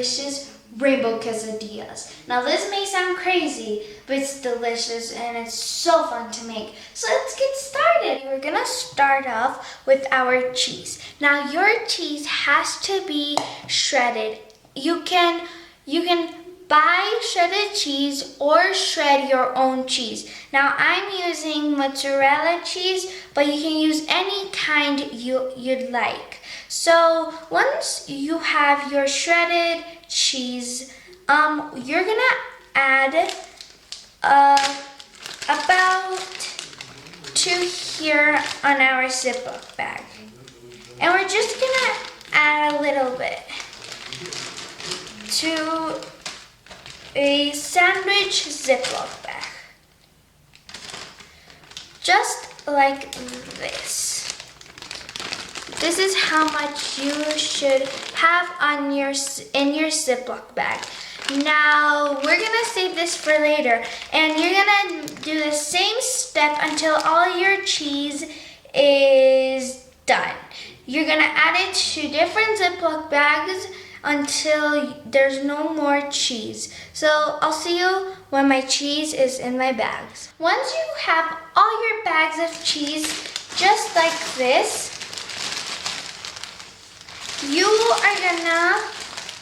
delicious rainbow quesadillas. Now this may sound crazy, but it's delicious and it's so fun to make. So let's get started. We're gonna start off with our cheese. Now your cheese has to be shredded. You can buy shredded cheese or shred your own cheese. Now I'm using mozzarella cheese, but you can use any kind you'd like. So once you have your shredded cheese, you're gonna add about 2 here on our Ziploc bag. And we're just gonna add a little bit to a sandwich Ziploc bag. Just like this. This is how much you should have on in your Ziploc bag. Now we're gonna save this for later, and you're gonna do the same step until all your cheese is done. You're gonna add it to different Ziploc bags until there's no more cheese. So I'll see you when my cheese is in my bags. Once you have all your bags of cheese, just like this, you are gonna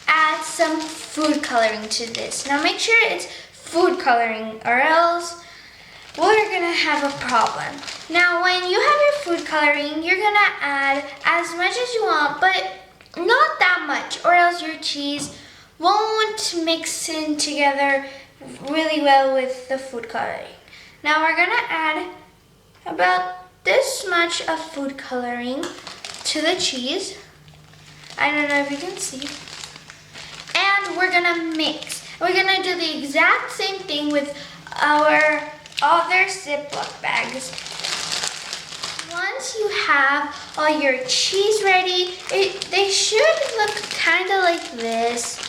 add some food coloring to this. Now make sure it's food coloring or else we're gonna have a problem. Now when you have your food coloring, you're gonna add as much as you want, but not that much, or else your cheese won't mix in together really well with the food coloring. Now we're gonna add about this much of food coloring to the cheese. I don't know if you can see. And we're gonna mix. We're gonna do the exact same thing with our other Ziploc bags. Once you have all your cheese ready, they should look kind of like this.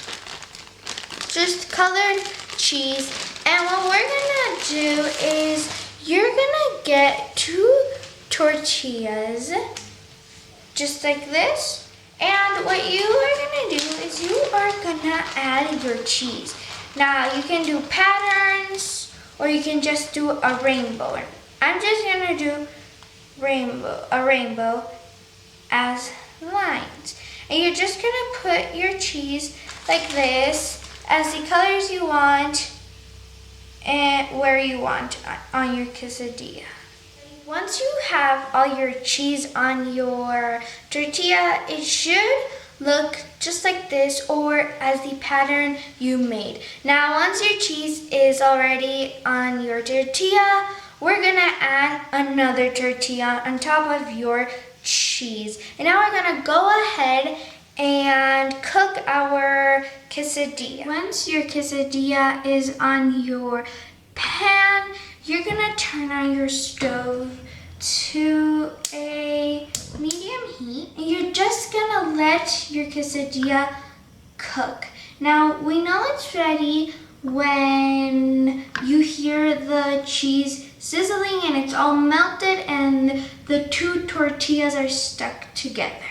Just colored cheese. And what we're gonna do is you're gonna get 2 tortillas, just like this. And what you are gonna do is you are gonna add your cheese. Now you can do patterns or you can just do a rainbow. I'm just gonna do a rainbow as lines. And you're just gonna put your cheese like this as the colors you want and where you want on your quesadilla. Once you have all your cheese on your tortilla, it should look just like this or as the pattern you made. Now once your cheese is already on your tortilla, we're gonna add another tortilla on top of your cheese. And now we're gonna go ahead and cook our quesadilla. Once your quesadilla is on your pan, you're gonna turn on your stove to a medium heat, and you're just gonna let your quesadilla cook. Now, we know it's ready when you hear the cheese sizzling and it's all melted and the 2 tortillas are stuck together.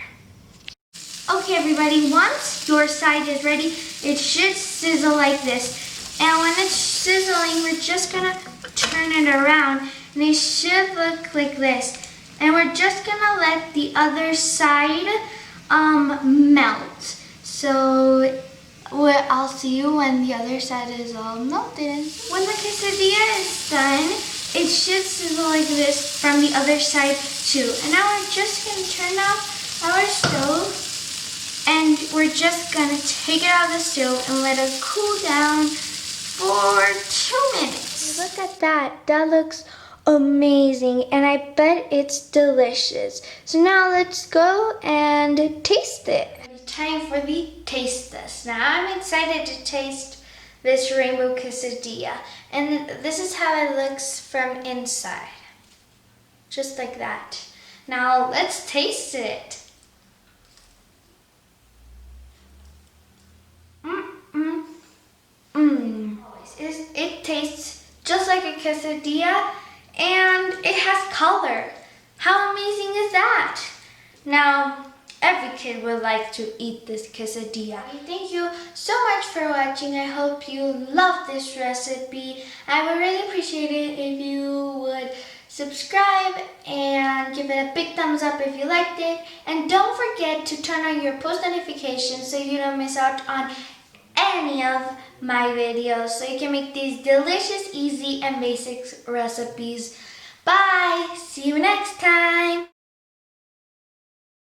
Okay, everybody, once your side is ready, it should sizzle like this. And when it's sizzling, we're just gonna turn it around and it should look like this. And we're just gonna let the other side melt. So I'll see you when the other side is all melted. When the quesadilla is done, it should sizzle like this from the other side too. And now we're just gonna turn off our stove and we're just gonna take it out of the stove and let it cool down for 2 minutes. Look at that, that looks amazing and I bet it's delicious. So now let's go and taste it. It's time for the taste test. Now I'm excited to taste this rainbow quesadilla. And this is how it looks from inside. Just like that. Now let's taste it. It tastes just like a quesadilla and it has color. How amazing is that? Now, every kid would like to eat this quesadilla. Thank you so much for watching. I hope you love this recipe. I would really appreciate it if you would subscribe and give it a big thumbs up if you liked it. And don't forget to turn on your post notifications so you don't miss out on any of my videos, so you can make these delicious, easy, and basic recipes. Bye! See you next time!